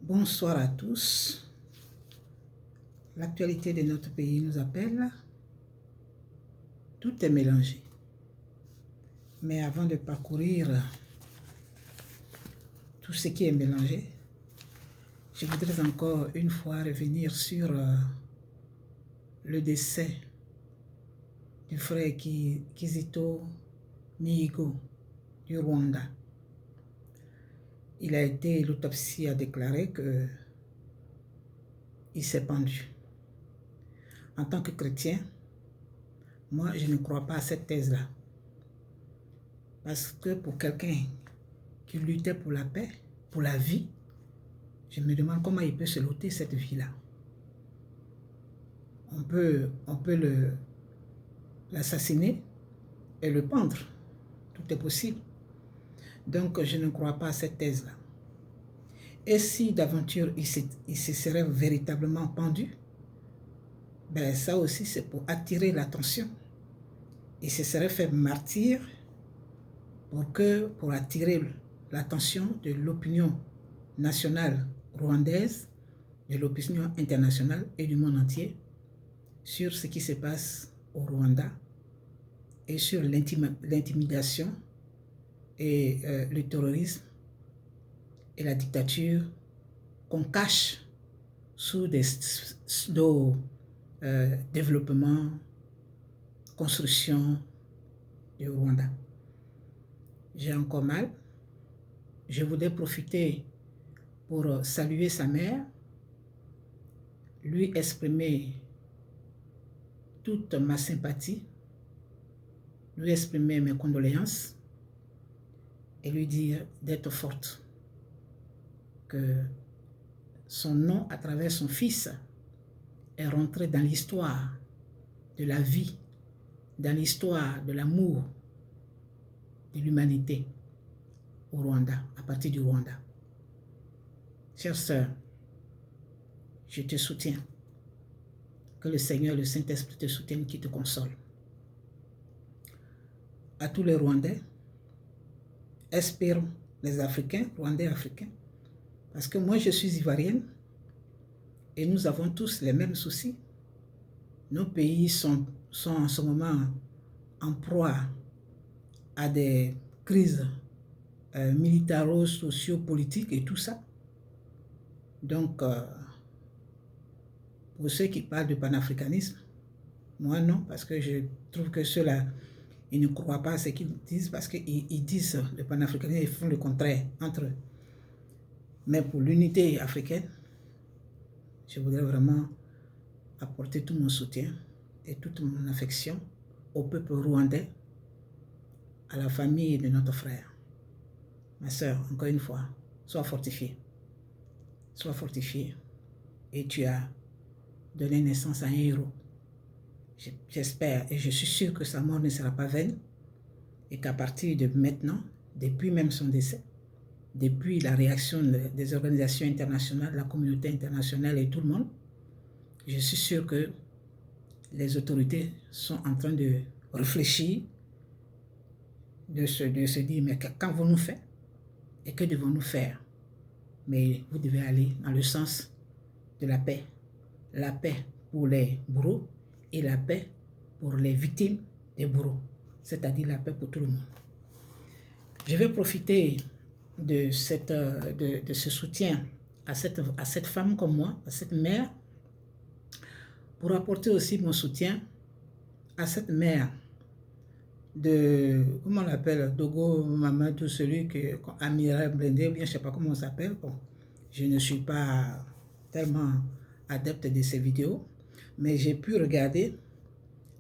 Bonsoir à tous. L'actualité de notre pays nous appelle. Tout est mélangé. Mais avant de parcourir tout ce qui est mélangé, je voudrais encore une fois revenir sur le décès du frère Kizito Mihigo du Rwanda. L'autopsie a déclaré qu'il s'est pendu. En tant que chrétien, moi, je ne crois pas à cette thèse-là. Parce que pour quelqu'un qui luttait pour la paix, pour la vie, je me demande comment il peut se loter cette vie-là. On peut l'assassiner et le pendre. Tout est possible. Donc, je ne crois pas à cette thèse-là. Et si d'aventure il se serait véritablement pendu, ben ça aussi c'est pour attirer l'attention. Il se serait fait martyr pour attirer l'attention de l'opinion nationale rwandaise, de l'opinion internationale et du monde entier sur ce qui se passe au Rwanda et sur l'intimidation et le terrorisme et la dictature qu'on cache sous des développement, construction du Rwanda. J'ai encore mal. Je voudrais profiter pour saluer sa mère, lui exprimer toute ma sympathie, lui exprimer mes condoléances et lui dire d'être forte, que son nom à travers son fils est rentré dans l'histoire de la vie, dans l'histoire de l'amour, de l'humanité au Rwanda, à partir du Rwanda. Chère sœur, je te soutiens. Que le Seigneur, le Saint-Esprit te soutienne, qui te console. À tous les Rwandais, espérons les Africains, Rwandais africains, parce que moi je suis ivoirienne et nous avons tous les mêmes soucis. Nos pays sont en ce moment en proie à des crises militaro-socio-politiques et tout ça. Donc, pour ceux qui parlent de panafricanisme, moi non, parce que je trouve que ceux-là, ils ne croient pas à ce qu'ils disent, parce qu'ils disent le panafricanisme, ils font le contraire entre eux. Mais pour l'unité africaine, je voudrais vraiment apporter tout mon soutien et toute mon affection au peuple rwandais, à la famille de notre frère. Ma sœur, encore une fois, sois fortifiée. Sois fortifiée. Et tu as donné naissance à un héros. J'espère et je suis sûre que sa mort ne sera pas vaine et qu'à partir de maintenant, depuis même son décès, depuis la réaction des organisations internationales, la communauté internationale et tout le monde, je suis sûre que les autorités sont en train de réfléchir, de se dire, mais qu'avons-nous fait et que devons-nous faire? Mais vous devez aller dans le sens de la paix. La paix pour les bourreaux et la paix pour les victimes des bourreaux, c'est-à-dire la paix pour tout le monde. Je vais profiter de ce soutien à cette femme comme moi, à cette mère, pour apporter aussi mon soutien à cette mère de, comment on l'appelle, Dogo Mamadou, celui que Amira Blindé, ou bien je ne sais pas comment on s'appelle. Bon, je ne suis pas tellement adepte de ces vidéos, mais j'ai pu regarder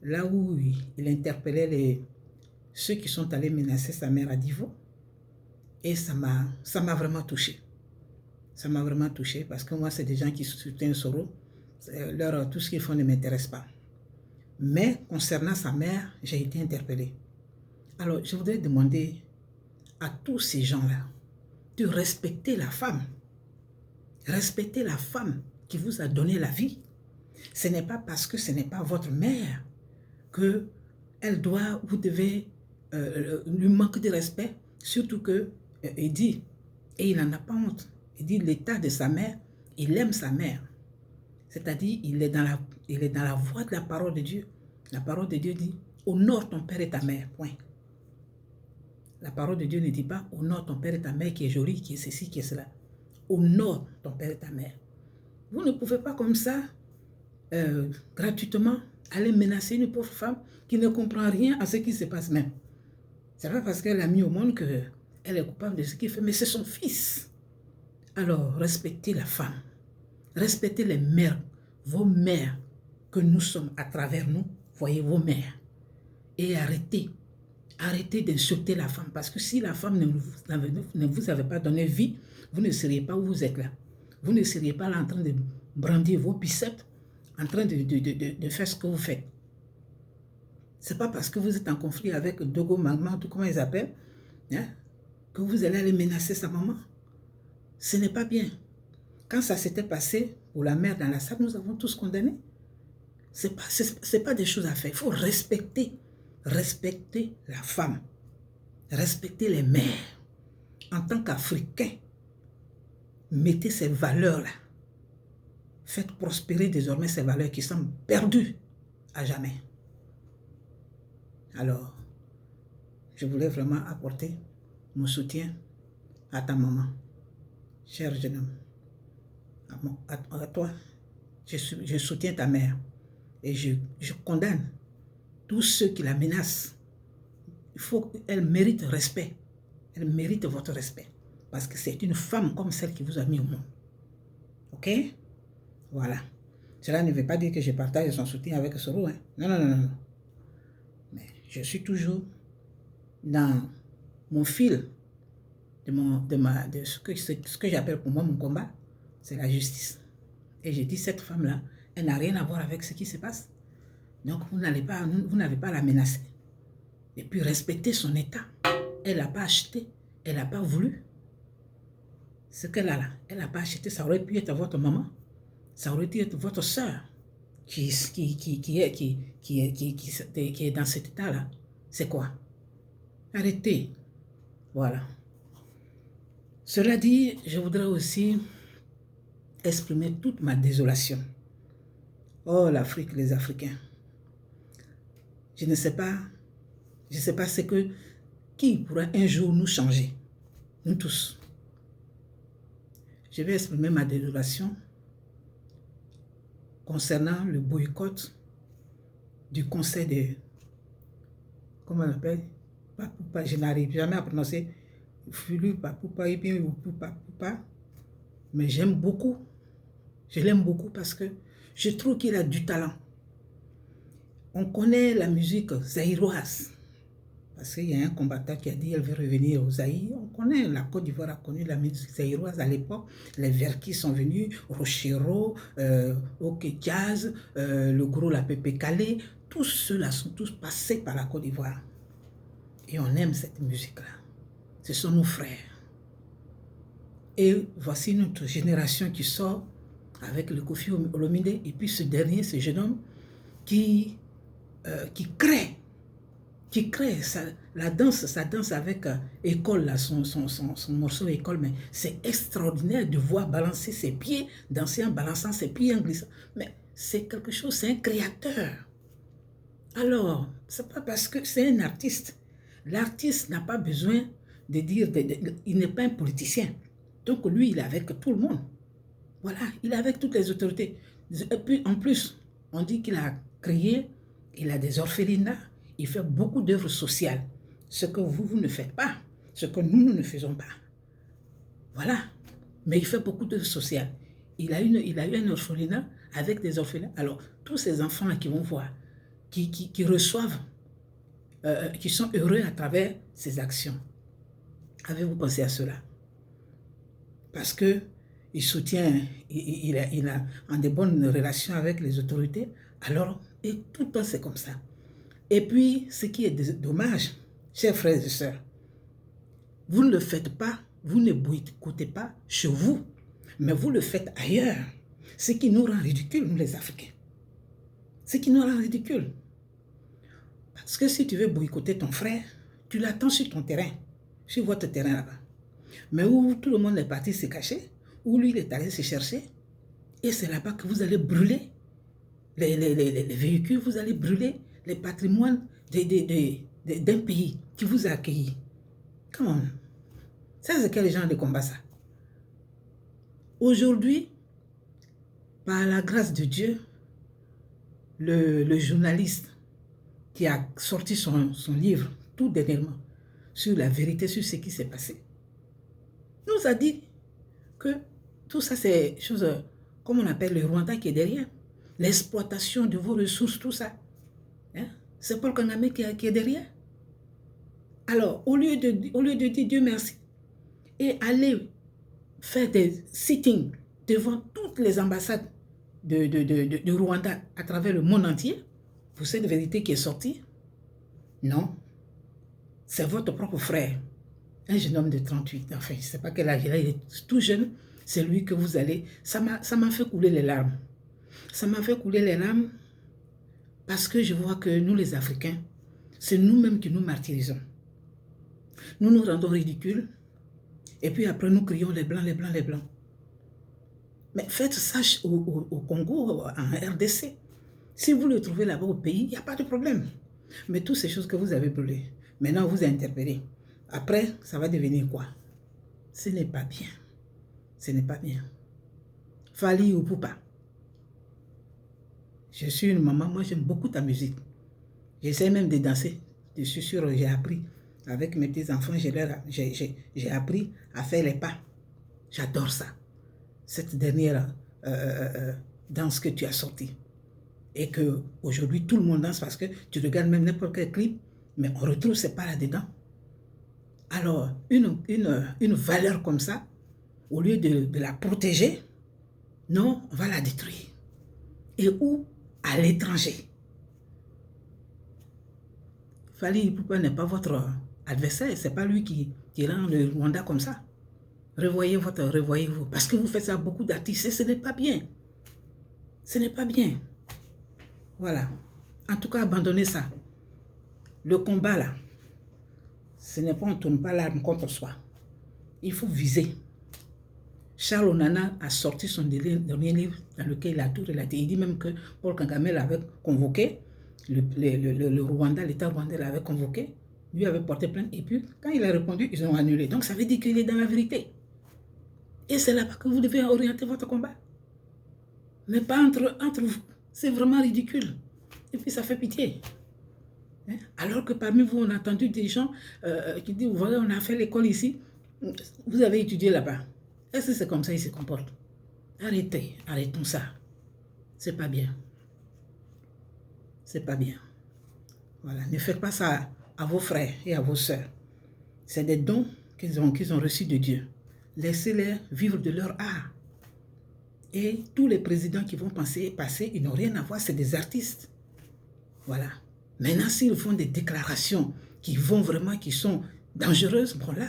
là où il interpellait ceux qui sont allés menacer sa mère à Divo, et ça m'a vraiment touché. Ça m'a vraiment touché parce que moi, c'est des gens qui soutiennent Soro. Tout ce qu'ils font ne m'intéresse pas. Mais concernant sa mère, j'ai été interpellée. Alors, je voudrais demander à tous ces gens-là de respecter la femme. Respectez la femme qui vous a donné la vie. Ce n'est pas parce que ce n'est pas votre mère que vous devez lui manquer de respect, surtout que il dit, et il n'en a pas honte, Il dit l'état de sa mère, il aime sa mère. C'est-à-dire, il est dans la voie de la parole de Dieu. La parole de Dieu dit, honore ton père et ta mère, point. La parole de Dieu ne dit pas, honore ton père et ta mère qui est jolie, qui est ceci, qui est cela. Honore ton père et ta mère. Vous ne pouvez pas comme ça, gratuitement, aller menacer une pauvre femme qui ne comprend rien à ce qui se passe même. C'est pas parce qu'elle a mis au monde qu'elle est coupable de ce qu'il fait, mais c'est son fils. Alors, respectez la femme. Respectez les mères, vos mères que nous sommes à travers nous. Voyez vos mères. Et arrêtez d'insulter la femme. Parce que si la femme ne vous avait pas donné vie, vous ne seriez pas où vous êtes là. Vous ne seriez pas là en train de brandir vos biceps, en train de faire ce que vous faites. Ce n'est pas parce que vous êtes en conflit avec Dogo Magma, tout comment ils appellent, hein, que vous allez aller menacer sa maman. Ce n'est pas bien. Quand ça s'était passé pour la mère dans la salle, nous avons tous condamné. Ce n'est pas des choses à faire. Il faut respecter la femme, respecter les mères. En tant qu'Africain, mettez ces valeurs-là. Faites prospérer désormais ces valeurs qui sont perdues à jamais. Alors, je voulais vraiment apporter mon soutien à ta maman, cher jeune homme. À toi, je soutiens ta mère et je condamne tous ceux qui la menacent. Elle mérite respect. Elle mérite votre respect. Parce que c'est une femme comme celle qui vous a mis au monde. Ok? Voilà. Cela ne veut pas dire que je partage son soutien avec Soro. Hein? Non, non, non, non. Mais je suis toujours dans mon fil de ce que j'appelle pour moi mon combat, c'est la justice. Et je dis, cette femme-là, elle n'a rien à voir avec ce qui se passe. Donc, vous n'avez pas à la menacer. Et puis, respectez son état. Elle n'a pas acheté, elle n'a pas voulu. Ce qu'elle a là, elle n'a pas acheté, ça aurait pu être votre maman, ça aurait pu être votre soeur qui est dans cet état-là. C'est quoi? Arrêtez. Voilà. Cela dit, je voudrais aussi exprimer toute ma désolation. Oh, l'Afrique, les Africains. Je ne sais pas qui pourra un jour nous changer, nous tous. Je vais exprimer ma désolation concernant le boycott du conseil de, comment on appelle, je n'arrive jamais à prononcer, mais j'aime beaucoup, je l'aime beaucoup parce que je trouve qu'il a du talent. On connaît la musique zaïroise, parce qu'il y a un combattant qui a dit qu'elle veut revenir au Zaïre. On connaît, la Côte d'Ivoire a connu la musique zaïroise à l'époque. Les Verkis sont venus, Rochero, OK Jazz, le gros La Pépé Calais. Tous ceux-là sont tous passés par la Côte d'Ivoire. Et on aime cette musique-là. Ce sont nos frères. Et voici notre génération qui sort avec le Koffi Olomide. Et puis ce dernier, ce jeune homme qui crée sa danse avec École, là, son morceau École, mais c'est extraordinaire de voir balancer ses pieds, danser en balançant ses pieds, en glissant. Mais c'est quelque chose, c'est un créateur. Alors, c'est pas parce que c'est un artiste. L'artiste n'a pas besoin de dire, il n'est pas un politicien. Donc lui, il est avec tout le monde. Voilà, il est avec toutes les autorités. Et puis en plus, on dit qu'il a créé, il a des orphelinats, il fait beaucoup d'œuvres sociales. Ce que vous ne faites pas, ce que nous ne faisons pas. Voilà. Mais il fait beaucoup d'œuvres sociales. Il a eu un orphelinat avec des orphelins. Alors, tous ces enfants-là qui vont voir, qui reçoivent, qui sont heureux à travers ces actions. Avez-vous pensé à cela? Parce que il soutient, il a en de bonnes relations avec les autorités. Alors, et tout le temps, c'est comme ça. Et puis, ce qui est dommage, chers frères et sœurs, vous ne le faites pas, vous ne boycottez pas chez vous, mais vous le faites ailleurs. Ce qui nous rend ridicules, nous les Africains. Ce qui nous rend ridicules. Parce que si tu veux boycotter ton frère, tu l'attends sur ton terrain, sur votre terrain là-bas. Mais où tout le monde est parti se cacher, où lui, il est allé se chercher. Et c'est là-bas que vous allez brûler les véhicules, vous allez brûler les patrimoines d'un pays qui vous a accueilli. Comment? Ça, c'est quel genre de combat, ça? Aujourd'hui, par la grâce de Dieu, le journaliste qui a sorti son livre tout dernièrement sur la vérité, sur ce qui s'est passé, nous a dit que tout ça, c'est chose, comme on appelle le Rwanda qui est derrière. L'exploitation de vos ressources, tout ça. Hein? C'est Paul Kagame qui est derrière. Alors, au lieu de dire Dieu merci et aller faire des sittings devant toutes les ambassades de Rwanda à travers le monde entier pour cette vérité qui est sortie, non, c'est votre propre frère, un jeune homme de 38, enfin, je ne sais pas quel âge il a, il est tout jeune, c'est lui que vous allez, ça m'a fait couler les larmes. Ça m'a fait couler les larmes parce que je vois que nous les Africains, c'est nous-mêmes qui nous martyrisons. Nous nous rendons ridicules et puis après nous crions les blancs, les blancs, les blancs. Mais faites ça au Congo, en RDC. Si vous le trouvez là-bas au pays, il n'y a pas de problème. Mais toutes ces choses que vous avez brûlées, maintenant vous interpellez. Après, ça va devenir quoi? Ce n'est pas bien. Ce n'est pas bien. Fally Ipupa. Je suis une maman, moi j'aime beaucoup ta musique. J'essaie même de danser. Je suis sûre, j'ai appris. Avec mes petits-enfants, j'ai appris à faire les pas. J'adore ça. Cette dernière danse que tu as sortie. Et qu'aujourd'hui, tout le monde danse parce que tu regardes même n'importe quel clip, mais on retrouve ces pas là-dedans. Alors, une valeur comme ça, au lieu de la protéger, non, on va la détruire. Et où? À l'étranger. Fally Ipupa n'est pas votre adversaire, ce n'est pas lui qui rend le Rwanda comme ça. Revoyez-vous. Parce que vous faites ça à beaucoup d'artistes et ce n'est pas bien. Ce n'est pas bien. Voilà. En tout cas, abandonnez ça. Le combat là, ce n'est pas, on ne tourne pas l'arme contre soi. Il faut viser. Charles Onana a sorti son dernier livre dans lequel il a tout relaté. Il dit même que Paul Kagame l'avait convoqué, le Rwanda, l'État rwandais l'avait convoqué, lui avait porté plainte et puis quand il a répondu, ils ont annulé. Donc ça veut dire qu'il est dans la vérité. Et c'est là-bas que vous devez orienter votre combat. Mais pas entre vous. C'est vraiment ridicule. Et puis ça fait pitié. Hein? Alors que parmi vous, on a entendu des gens qui disent, voilà, on a fait l'école ici, vous avez étudié là-bas. Est-ce que c'est comme ça qu'ils se comportent? Arrêtons ça. C'est pas bien. C'est pas bien. Voilà, ne faites pas ça à vos frères et à vos sœurs. C'est des dons qu'ils ont reçus de Dieu. Laissez-les vivre de leur art. Et tous les présidents qui vont passer, ils n'ont rien à voir, c'est des artistes. Voilà. Maintenant, s'ils font des déclarations qui sont dangereuses, bon là,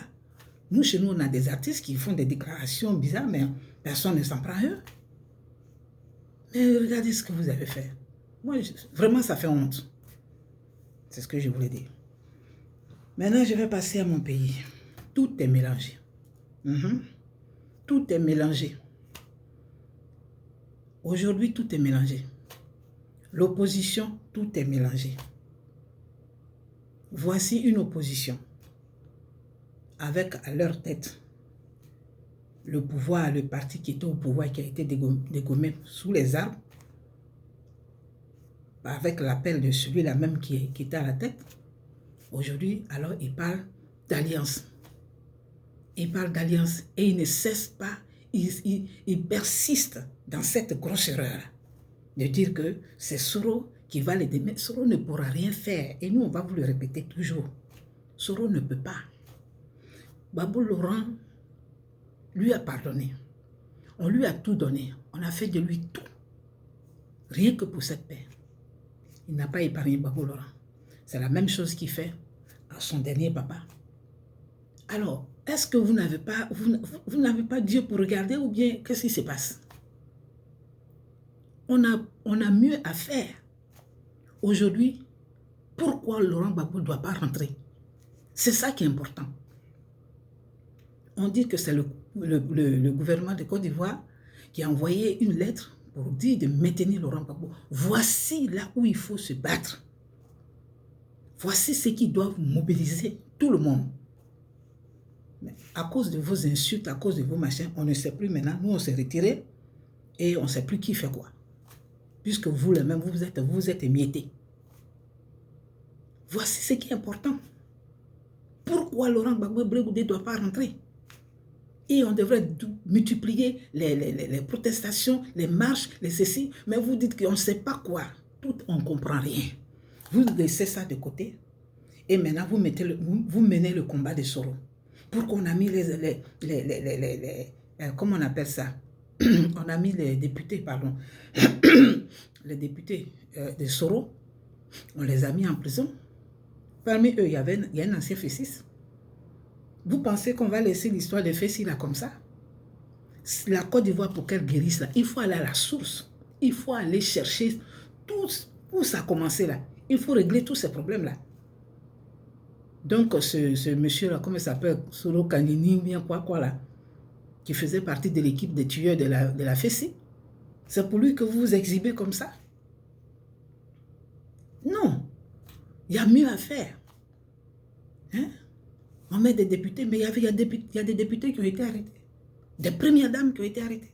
nous, chez nous, on a des artistes qui font des déclarations bizarres, mais personne ne s'en prend à eux. Mais regardez ce que vous avez fait. Moi, vraiment, ça fait honte. C'est ce que je voulais dire. Maintenant, je vais passer à mon pays. Tout est mélangé. Tout est mélangé. Aujourd'hui, tout est mélangé. L'opposition, tout est mélangé. Voici une opposition avec à leur tête le pouvoir, le parti qui était au pouvoir, qui a été dégommé sous les arbres, avec l'appel de celui-là même qui était à la tête. Aujourd'hui, alors, il parle d'alliance. Il parle d'alliance et il ne cesse pas, il persiste dans cette grosse erreur de dire que c'est Soro qui va l'aider. Mais Soro ne pourra rien faire et nous, on va vous le répéter toujours. Soro ne peut pas. Babou Laurent lui a pardonné. On lui a tout donné. On a fait de lui tout. Rien que pour cette paix. Il n'a pas épargné Babou Laurent. C'est la même chose qu'il fait à son dernier papa. Alors, est-ce que vous n'avez pas Dieu pour regarder ou bien qu'est-ce qui se passe? On a mieux à faire. Aujourd'hui, pourquoi Laurent Gbagbo ne doit pas rentrer? C'est ça qui est important. On dit que c'est le le gouvernement de Côte d'Ivoire qui a envoyé une lettre pour dire de maintenir Laurent Gbagbo. Voici là où il faut se battre. Voici ce qui doit mobiliser tout le monde. Mais à cause de vos insultes, à cause de vos machins, on ne sait plus maintenant. Nous, on s'est retirés et on ne sait plus qui fait quoi. Puisque vous, les mêmes, vous êtes émiettés. Voici ce qui est important. Pourquoi Laurent Gbagbo ne doit pas rentrer? Et on devrait multiplier les protestations, les marches, les ceci. Mais vous dites qu'on ne sait pas quoi. Tout, on ne comprend rien. Vous laissez ça de côté. Et maintenant, vous menez le combat des Soro. Pour qu'on a mis comment on appelle ça? On a mis les députés, pardon. Les députés de Soro. On les a mis en prison. Parmi eux, il y a un ancien F6. Vous pensez qu'on va laisser l'histoire de Fessi là comme ça? La Côte d'Ivoire, pour qu'elle guérisse là, il faut aller à la source. Il faut aller chercher tout où ça a commencé là. Il faut régler tous ces problèmes là. Donc ce monsieur là, comment il s'appelle? Soro Kanini ou bien quoi là, qui faisait partie de l'équipe des tueurs de la Fessi. C'est pour lui que vous vous exhibez comme ça? Non. Il y a mieux à faire. Hein? On met des députés, mais il y a des députés qui ont été arrêtés. Des premières dames qui ont été arrêtées.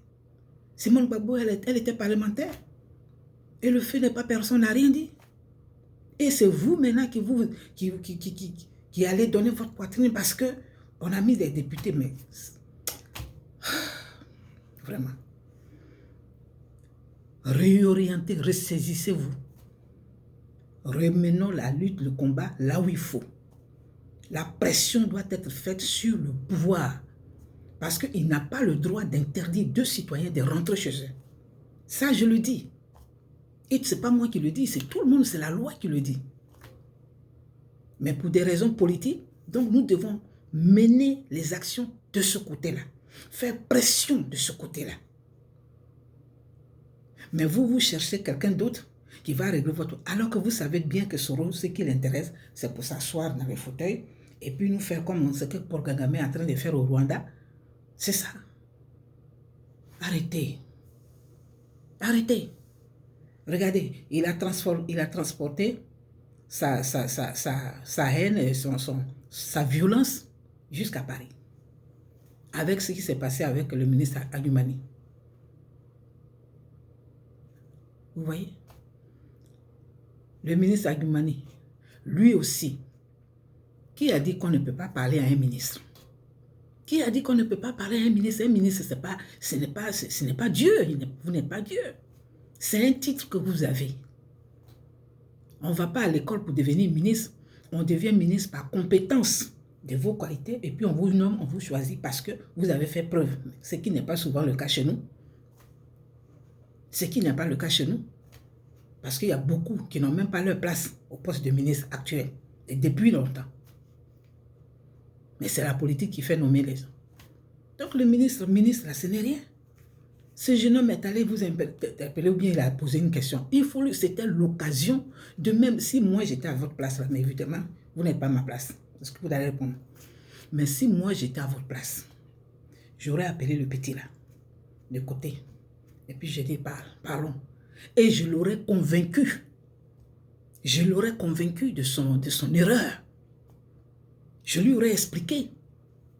Simone Gbagbo, elle était parlementaire. Et le fait n'est pas, personne n'a rien dit. Et c'est vous maintenant qui allez donner votre poitrine parce qu'on a mis des députés, mais vraiment. Réorientez, ressaisissez-vous. Remenons la lutte, le combat là où il faut. La pression doit être faite sur le pouvoir parce qu'il n'a pas le droit d'interdire deux citoyens de rentrer chez eux. Ça, je le dis. Et ce n'est pas moi qui le dis, c'est tout le monde, c'est la loi qui le dit. Mais pour des raisons politiques, donc nous devons mener les actions de ce côté-là. Faire pression de ce côté-là. Mais vous cherchez quelqu'un d'autre qui va régler votre... Alors que vous savez bien que Soro, ce qui l'intéresse, c'est pour s'asseoir dans les fauteuils et puis nous faire comme ce que Paul Kagame est en train de faire au Rwanda. C'est ça. Arrêtez. Arrêtez. Regardez, il a transporté sa haine et sa violence jusqu'à Paris. Avec ce qui s'est passé avec le ministre Alioumani. Vous voyez? Le ministre Alioumani, lui aussi, qui a dit qu'on ne peut pas parler à un ministre? Qui a dit qu'on ne peut pas parler à un ministre? Un ministre, ce n'est pas Dieu. Vous n'êtes pas Dieu. C'est un titre que vous avez. On ne va pas à l'école pour devenir ministre. On devient ministre par compétence de vos qualités et puis on vous nomme, on vous choisit parce que vous avez fait preuve. Ce qui n'est pas souvent le cas chez nous. Ce qui n'est pas le cas chez nous. Parce qu'il y a beaucoup qui n'ont même pas leur place au poste de ministre actuel. Et depuis longtemps. Mais c'est la politique qui fait nommer les gens. Donc le ministre là, ce n'est rien. Ce jeune homme est allé vous interpeller ou bien il a posé une question. C'était l'occasion de même, si moi j'étais à votre place, là, mais évidemment, vous n'êtes pas à ma place. C'est ce que vous allez répondre. Mais si moi j'étais à votre place, j'aurais appelé le petit là, de côté. Et puis j'ai dit, parlons. Et je l'aurais convaincu. Je l'aurais convaincu de son erreur. Je lui aurais expliqué.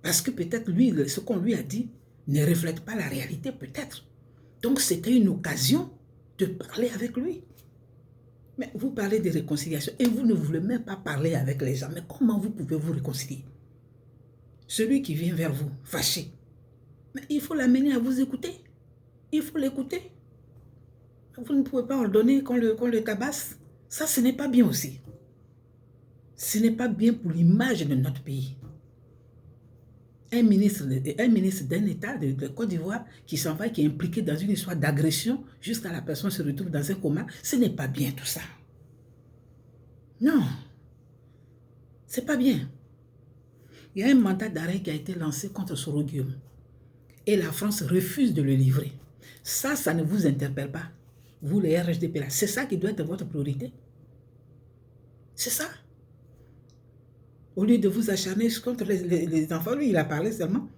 Parce que peut-être lui, ce qu'on lui a dit ne reflète pas la réalité, peut-être. Donc c'était une occasion de parler avec lui. Mais vous parlez de réconciliation et vous ne voulez même pas parler avec les gens. Mais comment vous pouvez vous réconcilier? Celui qui vient vers vous, fâché. Mais il faut l'amener à vous écouter. Il faut l'écouter. Vous ne pouvez pas ordonner qu'on le tabasse. Ça, ce n'est pas bien aussi. Ce n'est pas bien pour l'image de notre pays. Un ministre d'un État de Côte d'Ivoire qui s'en va, qui est impliqué dans une histoire d'agression jusqu'à la personne se retrouve dans un coma, ce n'est pas bien tout ça. Non, c'est pas bien. Il y a un mandat d'arrêt qui a été lancé contre Soro Guillaume et la France refuse de le livrer. Ça ne vous interpelle pas. Vous, les RHDP, là, c'est ça qui doit être votre priorité. C'est ça. Au lieu de vous acharner contre les enfants, lui, il a parlé seulement.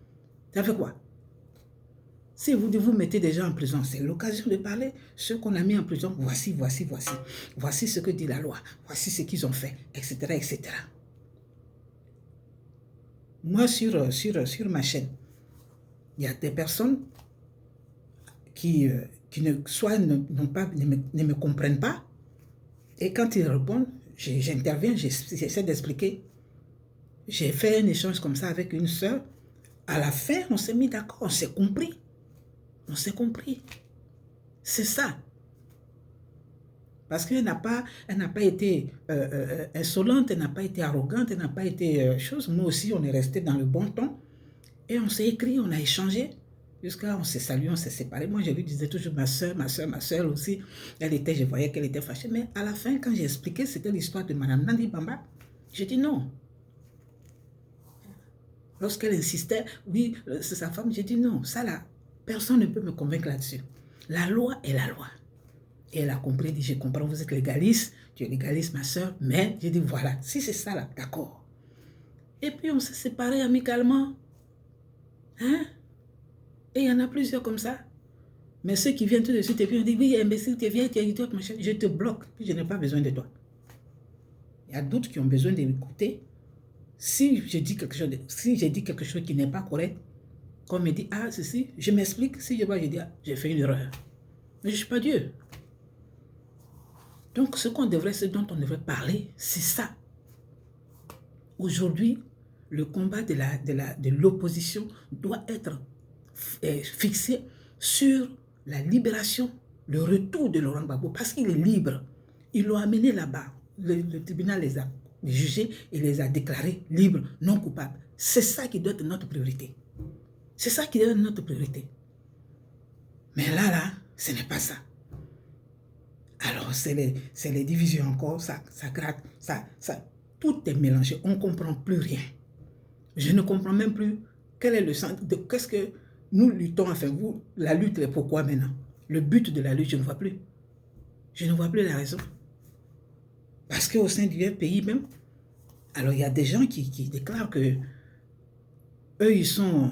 Ça fait quoi? Si vous mettez des gens en prison, c'est l'occasion de parler. Ceux qu'on a mis en prison, voici. Voici ce que dit la loi. Voici ce qu'ils ont fait, etc., etc. Moi, sur ma chaîne, il y a des personnes qui soit ne me comprennent pas, et quand ils répondent, j'interviens, j'essaie d'expliquer. J'ai fait un échange comme ça avec une sœur. À la fin, on s'est mis d'accord, on s'est compris. On s'est compris. C'est ça. Parce qu'elle n'a pas été insolente, elle n'a pas été arrogante, elle n'a pas été chose. Nous aussi, on est resté dans le bon ton. Et on s'est écrit, on a échangé. Jusqu'à on s'est salué, on s'est séparés. Moi, je lui disais toujours ma soeur aussi. Je voyais qu'elle était fâchée. Mais à la fin, quand j'ai expliqué, c'était l'histoire de Madame Nandi Bamba, j'ai dit non. Lorsqu'elle insistait, oui, c'est sa femme, j'ai dit non. Ça là, personne ne peut me convaincre là-dessus. La loi est la loi. Et elle a compris, dit, je comprends, vous êtes légaliste, tu es légaliste, ma soeur, mais j'ai dit, voilà, si c'est ça là, d'accord. Et puis on s'est séparés amicalement. Hein? Et il y en a plusieurs comme ça. Mais ceux qui viennent tout de suite et puis on dit, oui, imbécile, tu viens, tu es idiot, machin, je te bloque, puis je n'ai pas besoin de toi. Il y a d'autres qui ont besoin de m'écouter. Si je dis quelque chose qui n'est pas correct, qu'on me dit, ah, ceci, je m'explique. Si je vois, je dis, ah, j'ai fait une erreur. Mais je ne suis pas Dieu. Donc, ce dont on devrait parler, c'est ça. Aujourd'hui, le combat de l'opposition doit être fixé sur la libération, le retour de Laurent Gbagbo, parce qu'il est libre. Ils l'ont amené là-bas. Le tribunal les a jugés et les a déclarés libres, non coupables. C'est ça qui doit être notre priorité. C'est ça qui doit être notre priorité. Mais là, ce n'est pas ça. Alors, c'est les divisions encore, ça gratte, tout est mélangé, on ne comprend plus rien. Je ne comprends même plus quel est le sens, qu'est-ce que nous luttons, enfin vous, la lutte est pourquoi maintenant? Le but de la lutte, je ne vois plus. Je ne vois plus la raison. Parce qu'au sein du pays même, alors il y a des gens qui déclarent que eux, ils sont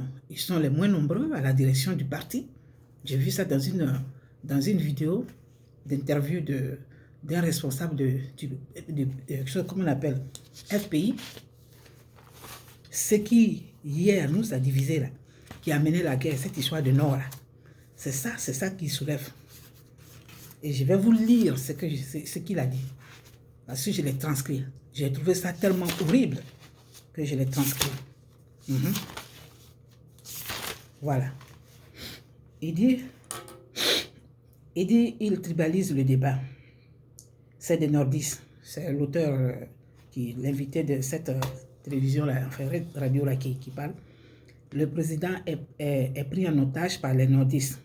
les moins nombreux à la direction du parti. J'ai vu ça dans une vidéo d'interview d'un responsable de comment on appelle, FPI. Ce qui, hier, nous a divisé là, qui a mené la guerre, cette histoire de Nord là, c'est ça qui soulève. Et je vais vous lire ce qu'il a dit. Parce que je l'ai transcrit. J'ai trouvé ça tellement horrible que je l'ai transcrit. Voilà. Il dit, il tribalise le débat. C'est des nordistes. C'est l'auteur, l'invité de cette télévision-là, enfin radio-là qui parle. Le président est pris en otage par les nordistes.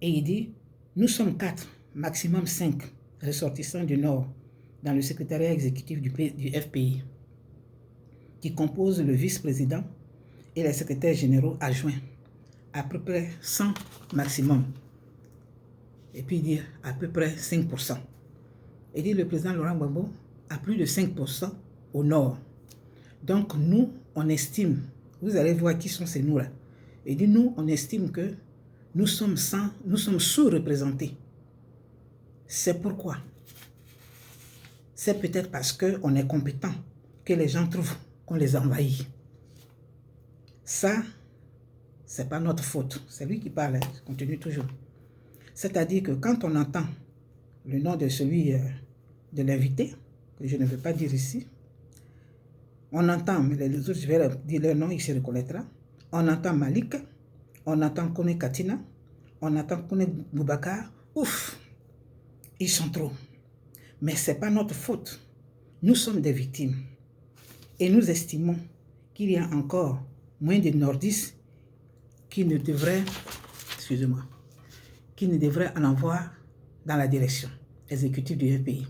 Et il dit, nous sommes 4, maximum 5 ressortissants du Nord dans le secrétariat exécutif du FPI, qui compose le vice-président et les secrétaires généraux adjoints, à peu près 100 maximum. Et puis il dit à peu près 5%. Il dit le président Laurent Gbagbo a plus de 5% au Nord. Donc nous, on estime, vous allez voir qui sont ces nous-là. Il dit nous, on estime que nous sommes sous-représentés. C'est pourquoi. C'est peut-être parce qu'on est compétent que les gens trouvent qu'on les envahit. Ça, c'est pas notre faute. C'est lui qui parle, je continue toujours. C'est-à-dire que quand on entend le nom de celui de l'invité, que je ne veux pas dire ici, on entend, mais les autres, je vais dire leur nom, il se reconnaîtra. On entend Malik, on entend Kone Katina, on entend Kone Boubacar. Ouf, ils sont trop. Mais ce n'est pas notre faute. Nous sommes des victimes. Et nous estimons qu'il y a encore moins de nordistes qui ne devraient, qui ne devraient en avoir dans la direction exécutive du FPI.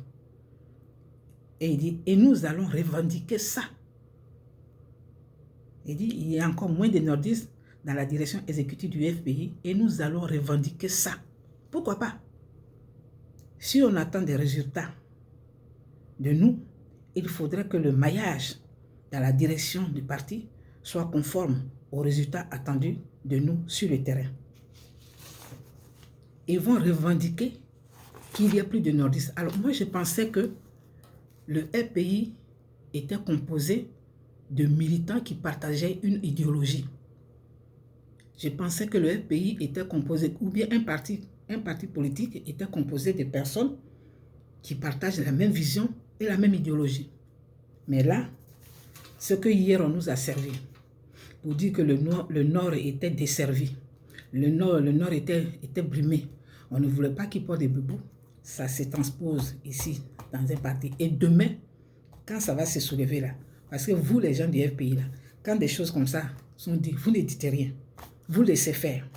Et il dit, et nous allons revendiquer ça. Il dit, il y a encore moins de nordistes dans la direction exécutive du FPI et nous allons revendiquer ça. Pourquoi pas? Si on attend des résultats de nous, il faudrait que le maillage dans la direction du parti soit conforme aux résultats attendus de nous sur le terrain. ils vont revendiquer qu'il n'y a plus de nordistes. Alors moi, je pensais que le FPI était composé de militants qui partageaient une idéologie. Je pensais que le FPI était composé, ou bien un parti politique était composé de personnes qui partagent la même vision et la même idéologie. Mais là, ce que hier on nous a servi, pour dire que le Nord était desservi, le Nord était brimé, on ne voulait pas qu'il porte des boubous, ça se transpose ici, dans un parti. Et demain, quand ça va se soulever là, parce que vous, les gens du FPI là, quand des choses comme ça sont dites, vous ne dites rien, vous laissez faire.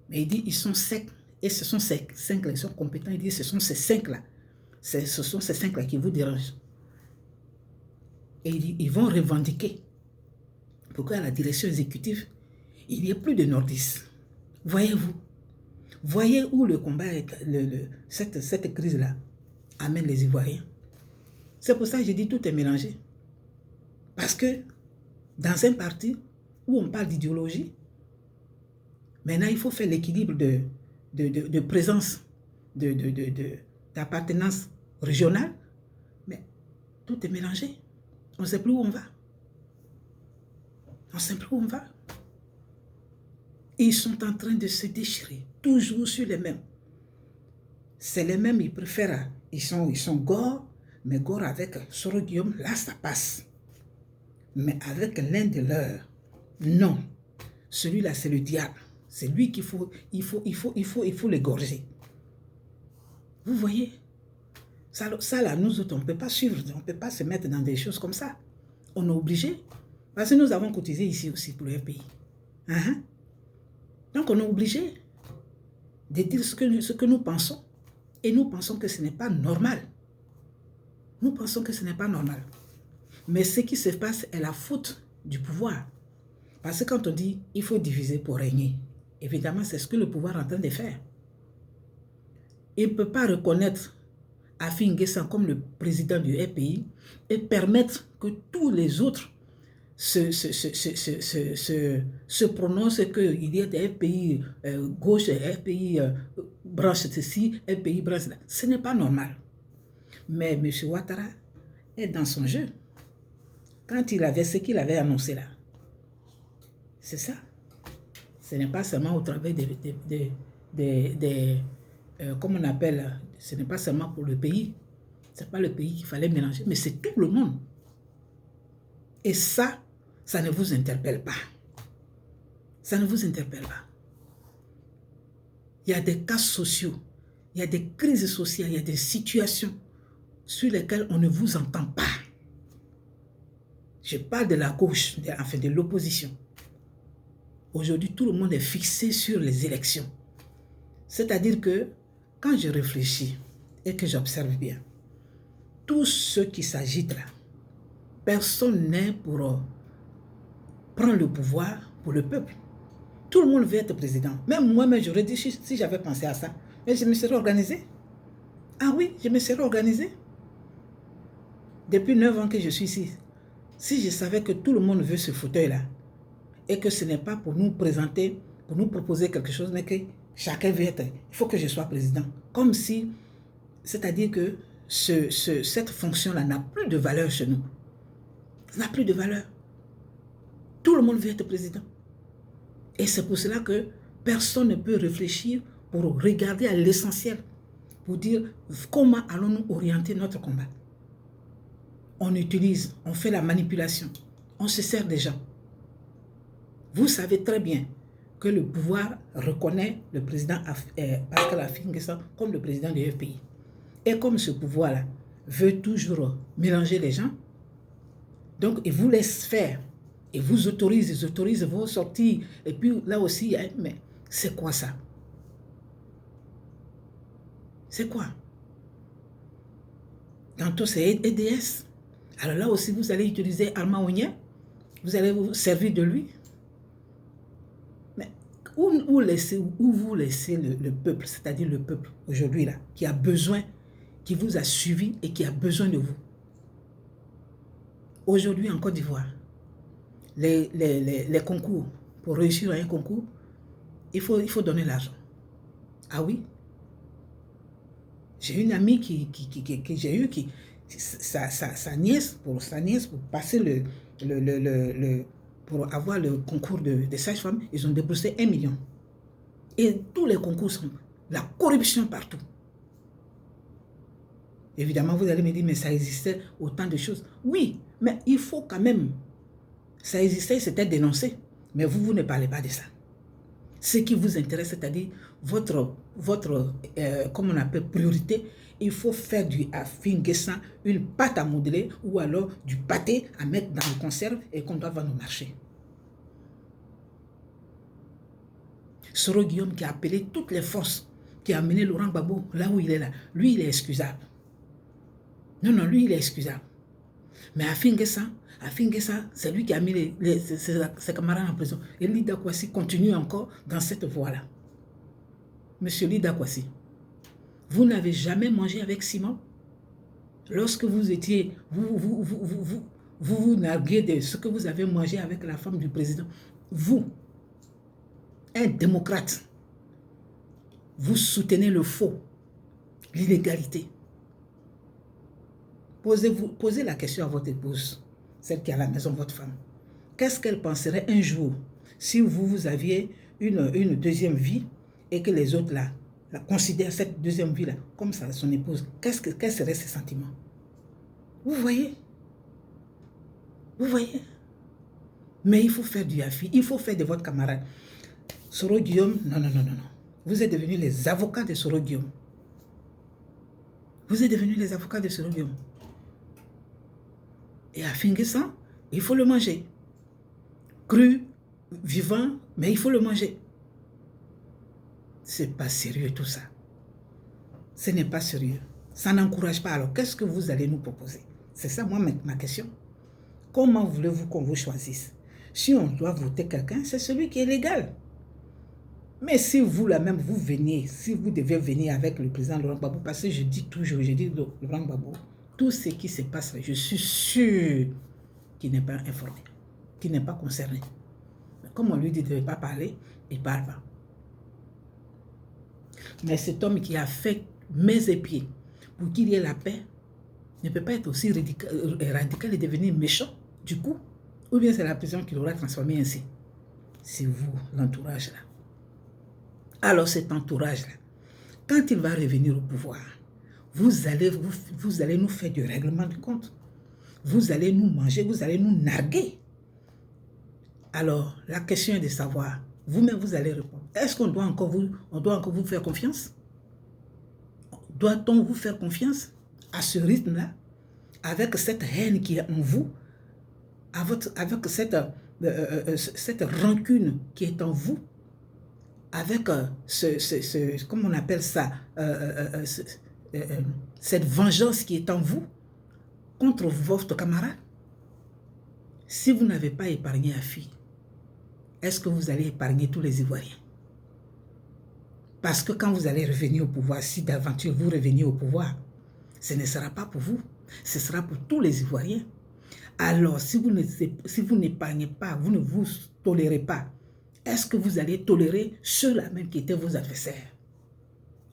Mais il dit, ils sont secs, et ce sont ces 5-là, ils sont compétents, il dit, ce sont ces 5-là, ce sont ces 5-là qui vous dérangent. Et il dit, ils vont revendiquer pourquoi à la direction exécutive, il n'y a plus de nordistes. Voyez-vous, voyez où le combat, cette crise-là amène les Ivoiriens. C'est pour ça que j'ai dit tout est mélangé. Parce que dans un parti où on parle d'idéologie, maintenant il faut faire l'équilibre de présence, d'appartenance régionale, mais tout est mélangé. On ne sait plus où on va. On ne sait plus où on va. Ils sont en train de se déchirer, toujours sur les mêmes. C'est les mêmes, ils préfèrent, ils sont gore, mais gore avec Soro Guillaume, là ça passe. Mais avec l'un de leurs, non. Celui-là, c'est le diable. C'est lui qu'il faut, il faut l'égorger. Vous voyez? Ça là, nous autres, on ne peut pas suivre, on ne peut pas se mettre dans des choses comme ça. On est obligé. Parce que nous avons cotisé ici aussi pour le pays. Donc on est obligé de dire ce que nous pensons. Et nous pensons que ce n'est pas normal. Nous pensons que ce n'est pas normal. Mais ce qui se passe est la faute du pouvoir. Parce que quand on dit il faut diviser pour régner, évidemment c'est ce que le pouvoir est en train de faire. Il ne peut pas reconnaître Affi N'Guessan comme le président du FPI et permettre que tous les autres se prononcent qu'il y a des FPI gauche, FPI branche ceci, FPI branche là. Ce n'est pas normal. Mais M. Ouattara est dans son jeu. Quand il avait ce qu'il avait annoncé là, c'est ça. Ce n'est pas seulement au travers comme on appelle, ce n'est pas seulement pour le pays. Ce n'est pas le pays qu'il fallait mélanger, mais c'est tout le monde. Et ça ne vous interpelle pas. Ça ne vous interpelle pas. Il y a des cas sociaux, il y a des crises sociales, il y a des situations sur lesquelles on ne vous entend pas. Je parle de la gauche, enfin de l'opposition. Aujourd'hui, tout le monde est fixé sur les élections. C'est-à-dire que quand je réfléchis et que j'observe bien, tous ceux qui s'agitent là, personne n'est pour prendre le pouvoir pour le peuple. Tout le monde veut être président. Même moi-même, j'aurais dit, si j'avais pensé à ça, mais je me serais organisé. Ah oui, je me serais organisé. Depuis 9 ans que je suis ici, si je savais que tout le monde veut ce fauteuil-là, et que ce n'est pas pour nous présenter, pour nous proposer quelque chose, mais que chacun veut être, il faut que je sois président. Comme si, c'est-à-dire que cette fonction-là n'a plus de valeur chez nous. Ça n'a plus de valeur. Tout le monde veut être président. Et c'est pour cela que personne ne peut réfléchir pour regarder à l'essentiel, pour dire comment allons-nous orienter notre combat. On utilise, on fait la manipulation, on se sert des gens. Vous savez très bien que le pouvoir reconnaît le président Pascal Affi N'Guessan comme le président du FPI. Et comme ce pouvoir-là veut toujours mélanger les gens, donc il vous laisse faire. Et vous autorise vos sorties. Et puis là aussi, mais c'est quoi ça? C'est quoi? Tantôt c'est EDS. Alors là aussi, vous allez utiliser Arma Onien. Vous allez vous servir de lui. Mais où vous laissez le peuple, c'est-à-dire le peuple aujourd'hui là, qui a besoin, qui vous a suivi et qui a besoin de vous. Aujourd'hui en Côte d'Ivoire, les concours, pour réussir à un concours, il faut donner l'argent. Ah oui. J'ai une amie que j'ai eue, sa nièce, pour passer pour avoir le concours de sage-femme, ils ont déboursé 1 million. Et tous les concours sont la corruption partout. Évidemment, vous allez me dire, mais ça existait autant de choses. Oui, mais il faut quand même. Ça existait, c'était dénoncé. Mais vous ne parlez pas de ça. Ce qui vous intéresse, c'est-à-dire votre comme on appelle, priorité, il faut faire du afinguessan, une pâte à modeler ou alors du pâté à mettre dans le conserve et qu'on doit vendre au marché. Soro Guillaume qui a appelé toutes les forces, qui a amené Laurent Gbagbo là où il est là, lui il est excusable. Non, lui il est excusable. Mais Afinguessan, c'est lui qui a mis ses camarades en prison. Et Lida Kwasi continue encore dans cette voie-là. Monsieur Lida Kwasi, vous n'avez jamais mangé avec Simon? Lorsque vous étiez, vous narguez de ce que vous avez mangé avec la femme du président. Vous, un démocrate, vous soutenez le faux, l'illégalité. Posez la question à votre épouse, celle qui est à la maison, votre femme. Qu'est-ce qu'elle penserait un jour si vous aviez une deuxième vie et que les autres là considèrent cette deuxième vie là comme ça, son épouse? Quels seraient ses sentiments? Vous voyez? Vous voyez? Mais il faut faire du yafi, il faut faire de votre camarade. Soro Guillaume, non. Vous êtes devenus les avocats de Soro Guillaume. Vous êtes devenus les avocats de Soro Guillaume. Et Afinguessan, il faut le manger. Cru, vivant, mais il faut le manger. C'est pas sérieux tout ça. Ce n'est pas sérieux. Ça n'encourage pas. Alors, qu'est-ce que vous allez nous proposer? C'est ça, moi, ma question. Comment voulez-vous qu'on vous choisisse? Si on doit voter quelqu'un, c'est celui qui est légal. Mais si vous, là même, vous veniez, si vous devez venir avec le président Laurent Gbagbo, parce que je dis Laurent Gbagbo, tout ce qui se passe, je suis sûr qu'il n'est pas informé, qu'il n'est pas concerné. Mais comme on lui dit de ne pas parler, il ne parle pas. Mais cet homme qui a fait mains et pieds pour qu'il y ait la paix ne peut pas être aussi radical et devenir méchant du coup. Ou bien c'est la prison qui l'aura transformé ainsi. C'est vous, l'entourage là. Alors cet entourage là, quand il va revenir au pouvoir, vous allez nous faire du règlement de compte. Vous allez nous manger, vous allez nous narguer. Alors, la question est de savoir, vous-même vous allez répondre. Est-ce qu'on doit encore vous faire confiance? Doit-on vous faire confiance à ce rythme-là, avec cette haine qui est en vous, avec cette rancune qui est en vous, avec comment on appelle ça, cette vengeance qui est en vous contre votre camarade? Si vous n'avez pas épargné Afi, est-ce que vous allez épargner tous les Ivoiriens? Parce que quand vous allez revenir au pouvoir, si d'aventure vous revenez au pouvoir, ce ne sera pas pour vous, ce sera pour tous les Ivoiriens. Alors, si vous n'épargnez pas, vous ne vous tolérez pas, est-ce que vous allez tolérer ceux-là même qui étaient vos adversaires?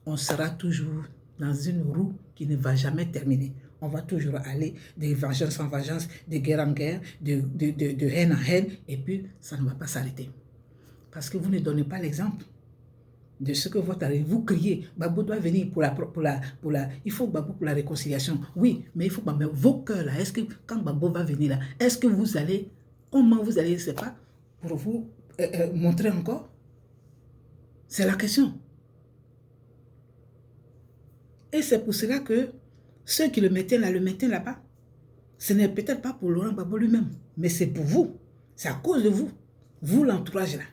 On sera toujours dans une roue qui ne va jamais terminer. On va toujours aller de vengeance en vengeance, de guerre en guerre, de haine en haine, et puis ça ne va pas s'arrêter. Parce que vous ne donnez pas l'exemple de ce que vous criez. Gbagbo doit venir il faut Gbagbo pour la réconciliation. Oui, mais il faut Gbagbo. Vos cœurs là, est-ce que quand Gbagbo va venir là, est-ce que vous allez, comment vous allez, je ne sais pas, pour vous montrer encore? C'est la question. Et c'est pour cela que ceux qui le mettaient là-bas. Ce n'est peut-être pas pour Laurent Gbagbo lui-même, mais c'est pour vous. C'est à cause de vous. Vous, l'entourage là.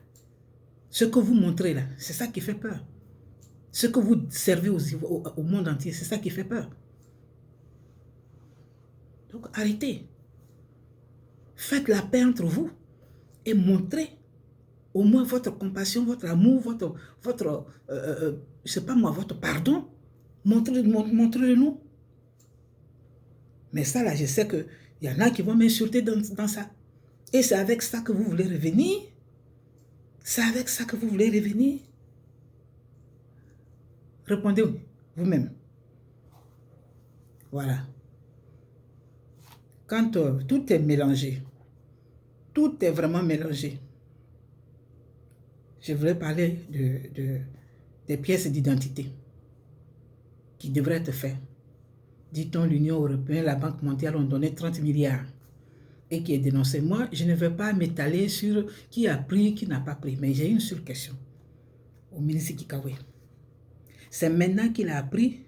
Ce que vous montrez là, c'est ça qui fait peur. Ce que vous servez au monde entier, c'est ça qui fait peur. Donc arrêtez. Faites la paix entre vous et montrez au moins votre compassion, votre amour, votre je sais pas moi, votre pardon. Montrez-le-nous. Mais ça là, je sais qu'il y en a qui vont m'insulter dans ça. Et c'est avec ça que vous voulez revenir? C'est avec ça que vous voulez revenir? Répondez vous-même. Voilà. Quand tout est mélangé, tout est vraiment mélangé, je voulais parler des pièces d'identité qui devraient être faites. Dit-on, l'Union européenne, la Banque mondiale ont donné 30 milliards et qui est dénoncé. Moi, je ne vais pas m'étaler sur qui a pris, qui n'a pas pris, mais j'ai une seule question au ministre Kikawe. C'est maintenant qu'il a appris,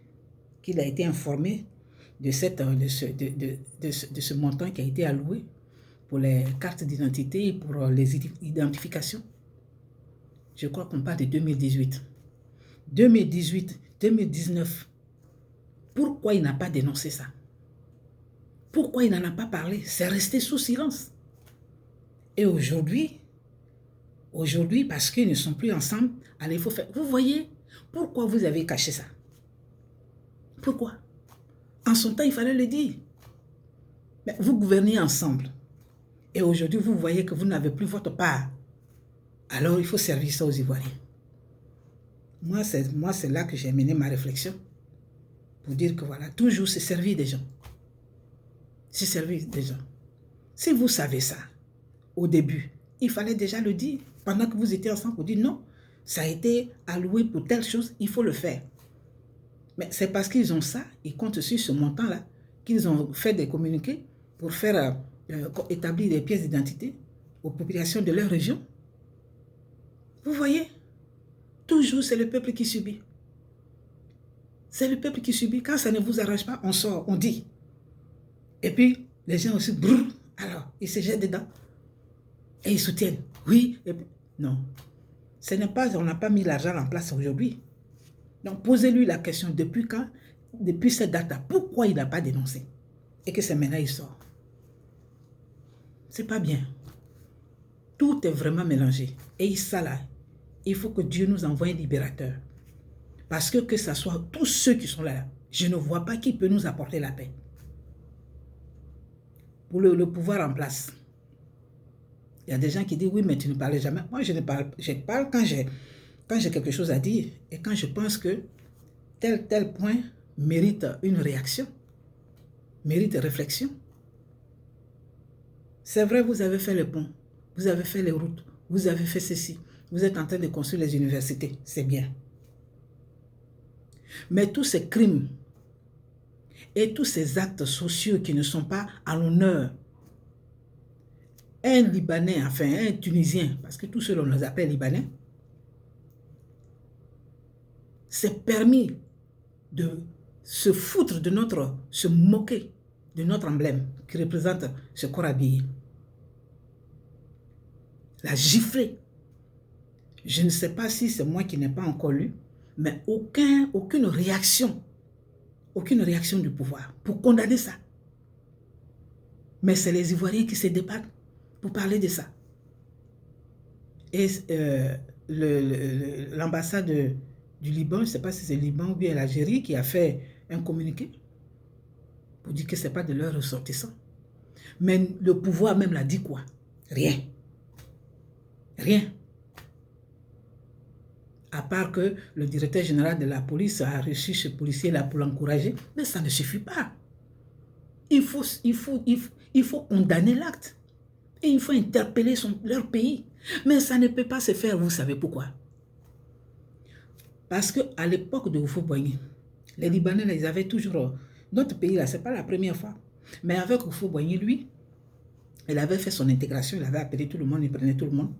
qu'il a été informé de ce montant qui a été alloué pour les cartes d'identité et pour les identifications. Je crois qu'on parle de 2018. 2018, 2019. Pourquoi il n'a pas dénoncé ça? Pourquoi il n'en a pas parlé? C'est resté sous silence. Et aujourd'hui, parce qu'ils ne sont plus ensemble, allez, il faut faire. Vous voyez, pourquoi vous avez caché ça? Pourquoi? En son temps, il fallait le dire. Mais vous gouvernez ensemble. Et aujourd'hui, vous voyez que vous n'avez plus votre part. Alors, il faut servir ça aux Ivoiriens. Moi, c'est là que j'ai mené ma réflexion. Pour dire que voilà, toujours se servir des gens. Se servir des gens. Si vous savez ça, au début, il fallait déjà le dire. Pendant que vous étiez ensemble, pour dire non, ça a été alloué pour telle chose, il faut le faire. Mais c'est parce qu'ils ont ça, ils comptent sur ce montant-là, qu'ils ont fait des communiqués pour faire établir des pièces d'identité aux populations de leur région. Vous voyez, toujours c'est le peuple qui subit. C'est le peuple qui subit. Quand ça ne vous arrange pas, on sort, on dit. Et puis, les gens aussi, brrr, alors, ils se jettent dedans. Et ils soutiennent. Oui, et puis, non. Ce n'est pas, on n'a pas mis l'argent en place aujourd'hui. Donc, posez-lui la question, depuis quand, depuis cette date-là, pourquoi il n'a pas dénoncé? Et que c'est maintenant il sort. C'est pas bien. Tout est vraiment mélangé. Et ça là, il faut que Dieu nous envoie un libérateur. Parce que ce soit tous ceux qui sont là, je ne vois pas qui peut nous apporter la paix. Pour le pouvoir en place. Il y a des gens qui disent, oui, mais tu ne parles jamais. Moi, je parle quand j'ai quelque chose à dire et quand je pense que tel point mérite une réaction, mérite réflexion. C'est vrai, vous avez fait le pont, vous avez fait les routes, vous avez fait ceci, vous êtes en train de construire les universités, c'est bien. Mais tous ces crimes et tous ces actes sociaux qui ne sont pas à l'honneur, un Libanais, enfin un Tunisien, parce que tous ceux on les appelle Libanais, c'est permis de se foutre de se moquer de notre emblème qui représente ce corps habillé. La gifler. Je ne sais pas si c'est moi qui n'ai pas encore lu, mais aucune réaction du pouvoir pour condamner ça. Mais c'est les Ivoiriens qui se débattent pour parler de ça. Et l'ambassade du Liban, je ne sais pas si c'est le Liban ou bien l'Algérie, qui a fait un communiqué pour dire que ce n'est pas de leurs ressortissants. Mais le pouvoir même l'a dit quoi? Rien. Rien. À part que le directeur général de la police a reçu ce policier-là pour l'encourager, mais ça ne suffit pas. Il faut condamner l'acte. Et il faut interpeller leur pays. Mais ça ne peut pas se faire, vous savez pourquoi? Parce qu'à l'époque de Houphouët-Boigny, les Libanais, là, ils avaient toujours... Notre pays, là, ce n'est pas la première fois. Mais avec Houphouët-Boigny, lui, il avait fait son intégration, il avait appelé tout le monde, il prenait tout le monde.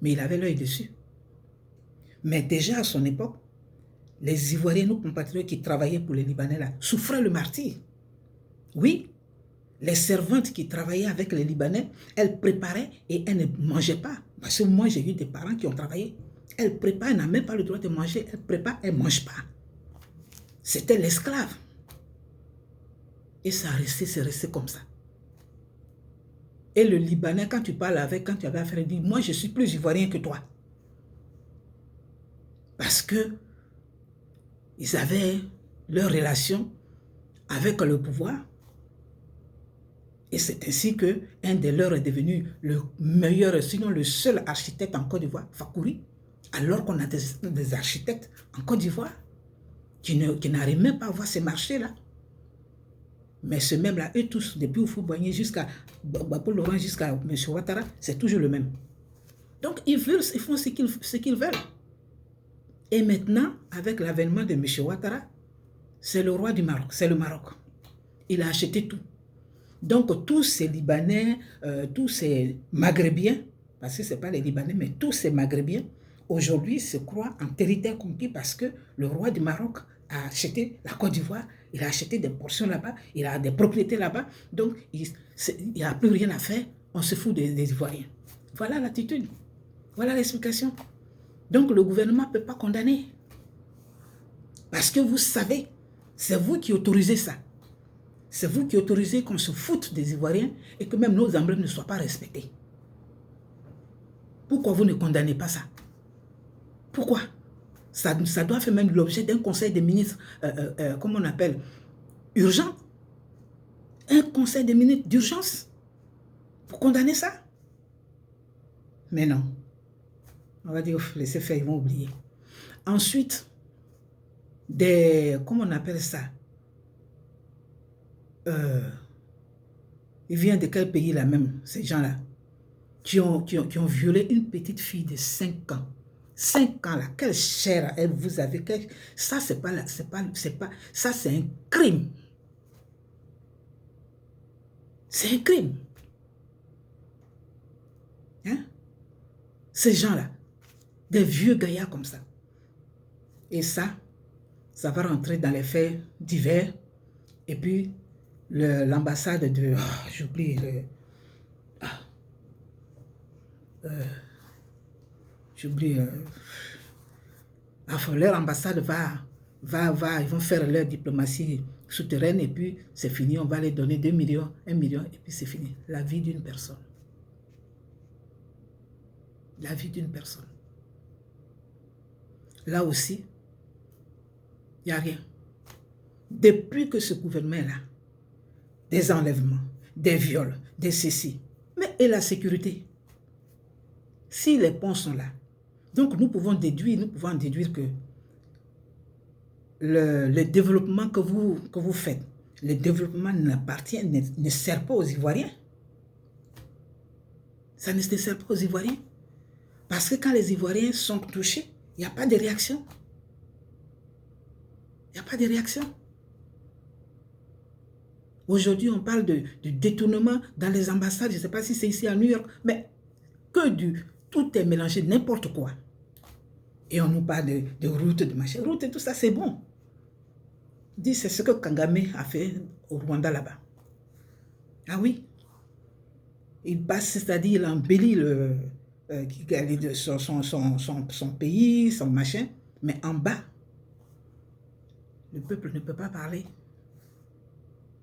Mais il avait l'œil dessus. Mais déjà à son époque, les Ivoiriens, nos compatriotes qui travaillaient pour les Libanais, là, souffraient le martyre. Oui, les servantes qui travaillaient avec les Libanais, elles préparaient et elles ne mangeaient pas. Parce que moi, j'ai eu des parents qui ont travaillé. Elles préparent, elles n'ont même pas le droit de manger. Elles préparent, elles ne mangent pas. C'était l'esclave. Et ça a resté, c'est resté comme ça. Et le Libanais, quand tu parles avec, quand tu avais affaire, il dit, moi, je suis plus ivoirien que toi. Parce que ils avaient leur relation avec le pouvoir. Et c'est ainsi qu'un de leurs est devenu le meilleur, sinon le seul architecte en Côte d'Ivoire, Fakouri, alors qu'on a des architectes en Côte d'Ivoire. qui n'arrivent même pas à voir ces marchés-là. Mais ce même-là, eux tous, depuis Houphouët-Boigny jusqu'à Paul Laurent, jusqu'à M. Ouattara, c'est toujours le même. Donc, ils font ce qu'ils veulent. Et maintenant, avec l'avènement de M. Ouattara, c'est le roi du Maroc, c'est le Maroc. Il a acheté tout. Donc, tous ces Libanais, tous ces Maghrébiens, parce que ce n'est pas les Libanais, mais tous ces Maghrébiens, aujourd'hui se croient en territoire conquis parce que le roi du Maroc a acheté la Côte d'Ivoire, il a acheté des portions là-bas, il a des propriétés là-bas, donc il n'y a plus rien à faire, on se fout des Ivoiriens. Voilà l'attitude, voilà l'explication. Donc le gouvernement ne peut pas condamner. Parce que vous savez, c'est vous qui autorisez ça. C'est vous qui autorisez qu'on se foute des Ivoiriens et que même nos emblèmes ne soient pas respectés. Pourquoi vous ne condamnez pas ça? Pourquoi? Ça doit faire même l'objet d'un conseil des ministres, comment on appelle, urgent. Un conseil des ministres d'urgence pour condamner ça. Mais non. On va dire, laissez faire, ils vont oublier. Ensuite, comment on appelle ça? Ils viennent de quel pays là même, ces gens-là, qui ont violé une petite fille de 5 ans. 5 ans là, quelle chair elle vous avez, ça c'est pas, ça c'est un crime. C'est un crime. Hein? Ces gens-là, des vieux gaillards comme ça. Et ça va rentrer dans les faits divers. Et puis, l'ambassade de... Oh, j'oublie enfin, leur ambassade ils vont faire leur diplomatie souterraine et puis c'est fini, on va les donner 2 millions, 1 million et puis c'est fini. La vie d'une personne. La vie d'une personne. Là aussi, il n'y a rien. Depuis que ce gouvernement est là, des enlèvements, des viols, des ceci. Mais et la sécurité? Si les ponts sont là, donc nous pouvons déduire que le développement que vous faites, le développement ne sert pas aux Ivoiriens. Ça ne sert pas aux Ivoiriens. Parce que quand les Ivoiriens sont touchés, il n'y a pas de réaction. Il n'y a pas de réaction. Aujourd'hui, on parle de détournement dans les ambassades. Je ne sais pas si c'est ici à New York, mais tout est mélangé, n'importe quoi. Et on nous parle de route, de machin. Route et tout ça, c'est bon. Dis, c'est ce que Kagame a fait au Rwanda là-bas. Ah oui. Il passe, c'est-à-dire il embellit son pays, son machin. Mais en bas, le peuple ne peut pas parler.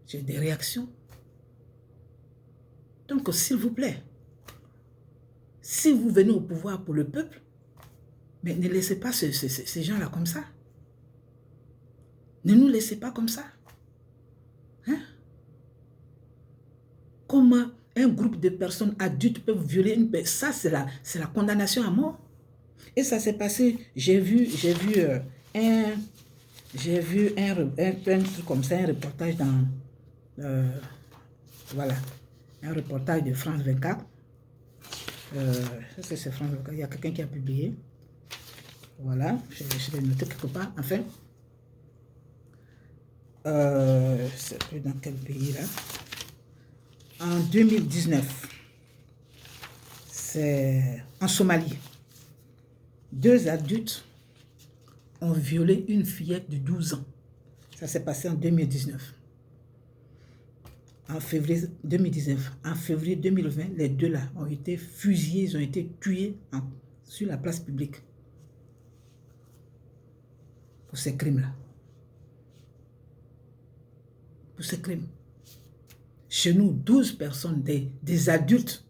J'ai des réactions. Donc, s'il vous plaît, si vous venez au pouvoir pour le peuple, mais ne laissez pas ces gens-là comme ça. Ne nous laissez pas comme ça. Hein? Comment un groupe de personnes adultes peuvent violer une personne? Ça, c'est la condamnation à mort. Et ça s'est passé, j'ai vu un truc comme ça, un reportage dans... voilà, un reportage de France 24. Ça c'est France 24, il y a quelqu'un qui a publié. Voilà, je l'ai noté quelque part. Enfin, c'est plus dans quel pays là? En 2019, c'est en Somalie. 2 adultes ont violé une fillette de 12 ans. Ça s'est passé en 2019. En février 2019. En février 2020, les 2 là ont été fusillés, ils ont été tués sur la place publique. Pour ces crimes-là. Pour ces crimes. Chez nous, 12 personnes, des adultes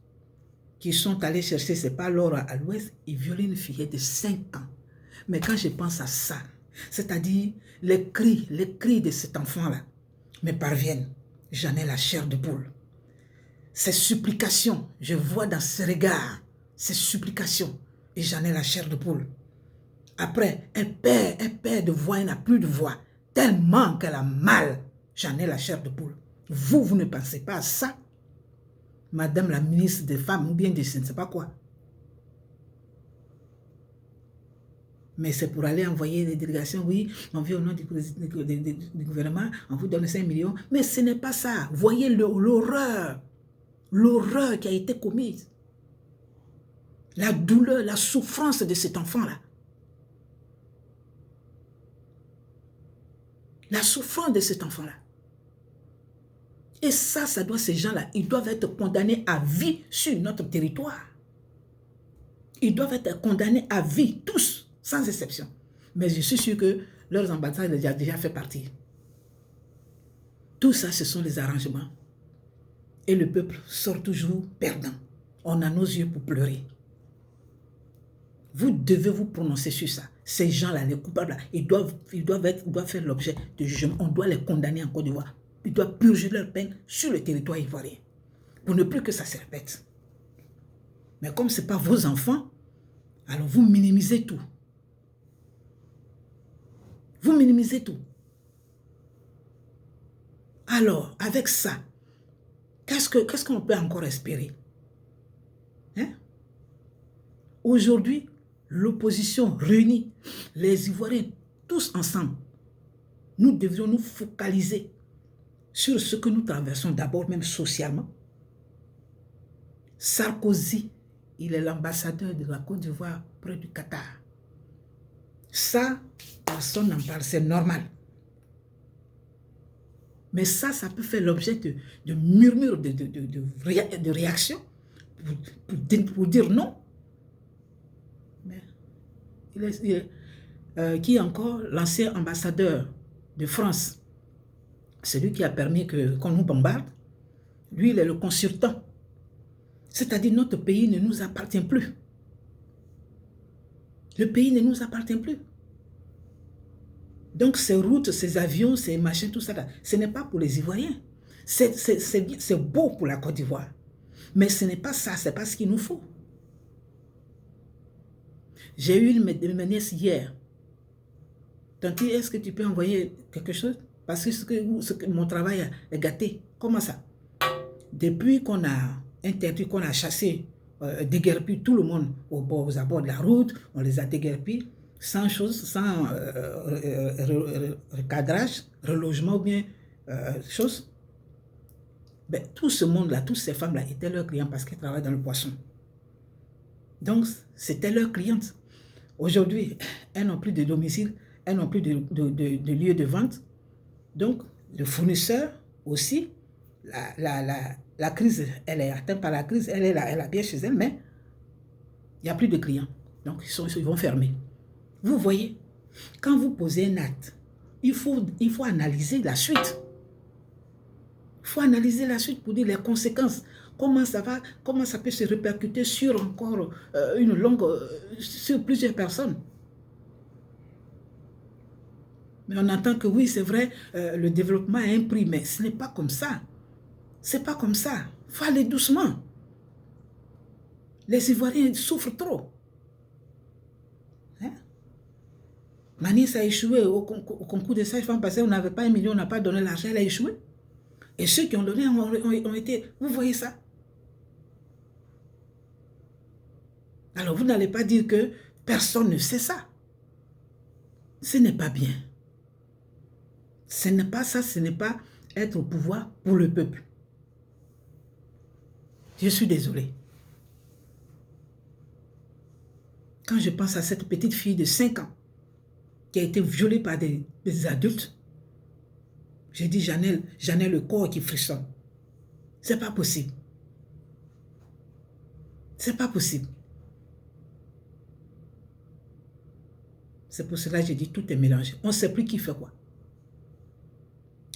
qui sont allés chercher, c'est pas l'or à l'ouest, ils violaient une fillette de 5 ans. Mais quand je pense à ça, c'est-à-dire les cris de cet enfant-là me parviennent. J'en ai la chair de poule. Ces supplications, je vois dans ses regards, ces supplications, et j'en ai la chair de poule. Après, elle perd de voix, elle n'a plus de voix. Tellement qu'elle a mal. J'en ai la chair de poule. Vous ne pensez pas à ça? Madame la ministre des Femmes, ou bien de je ne sais pas quoi. Mais c'est pour aller envoyer des délégations. Oui, on vient au nom du gouvernement, on vous donne 5 millions. Mais ce n'est pas ça. Voyez l'horreur. L'horreur qui a été commise. La douleur, la souffrance de cet enfant-là. La souffrance de cet enfant-là. Et ça doit, ces gens-là, ils doivent être condamnés à vie sur notre territoire. Ils doivent être condamnés à vie, tous, sans exception. Mais je suis sûr que leurs ambassades ont déjà fait partie. Tout ça, ce sont les arrangements. Et le peuple sort toujours perdant. On a nos yeux pour pleurer. Vous devez vous prononcer sur ça. Ces gens-là, les coupables, ils doivent faire l'objet de jugement. On doit les condamner en Côte d'Ivoire. Ils doivent purger leur peine sur le territoire ivoirien. Pour ne plus que ça se répète. Mais comme ce n'est pas vos enfants, alors vous minimisez tout. Vous minimisez tout. Alors, avec ça, qu'est-ce qu'on peut encore espérer? Hein? Aujourd'hui, l'opposition réunie, les Ivoiriens, tous ensemble, nous devrions nous focaliser sur ce que nous traversons d'abord, même socialement. Sarkozy, il est l'ambassadeur de la Côte d'Ivoire près du Qatar. Ça, personne n'en parle, c'est normal. Mais ça peut faire l'objet de murmures, de réactions pour dire non. Mais qui est encore l'ancien ambassadeur de France, celui qui a permis qu'on nous bombarde, lui, il est le consultant. C'est-à-dire notre pays ne nous appartient plus. Le pays ne nous appartient plus. Donc ces routes, ces avions, ces machins, tout ça, là, ce n'est pas pour les Ivoiriens. C'est beau pour la Côte d'Ivoire. Mais ce n'est pas ça, ce n'est pas ce qu'il nous faut. J'ai eu une nièce hier. Tanti, est-ce que tu peux envoyer quelque chose? Parce que mon travail est gâté. Comment ça? Depuis qu'on a interdit, qu'on a chassé, déguerpi tout le monde aux abords de la route, on les a déguerpis sans recadrage, relogement ou bien chose. Ben, tout ce monde-là, toutes ces femmes-là étaient leurs clients parce qu'elles travaillent dans le poisson. Donc, c'était leurs clientes. Aujourd'hui, elles n'ont plus de domicile, elles n'ont plus de lieu de vente. Donc, le fournisseur aussi, la crise, elle est atteinte par la crise, elle a bien chez elle, mais il n'y a plus de clients. Donc, ils vont fermer. Vous voyez, quand vous posez un acte, il faut analyser la suite. Il faut analyser la suite pour dire les conséquences. Comment ça peut se répercuter sur encore sur plusieurs personnes. Mais on entend que oui, c'est vrai, le développement est un prix, mais ce n'est pas comme ça. C'est pas comme ça. Il faut aller doucement. Les Ivoiriens souffrent trop. Hein? Manis a échoué au concours de sage-femme parce qu'on n'avait pas 1 million, on n'a pas donné l'argent, elle a échoué. Et ceux qui ont donné ont été... Vous voyez ça? Alors vous n'allez pas dire que personne ne sait ça. Ce n'est pas bien. Ce n'est pas ça, ce n'est pas être au pouvoir pour le peuple. Je suis désolée. Quand je pense à cette petite fille de 5 ans qui a été violée par des adultes, j'ai dit, j'en ai le corps qui frissonne. C'est pas possible. C'est pas possible. C'est pour cela que j'ai dit, tout est mélangé. On ne sait plus qui fait quoi.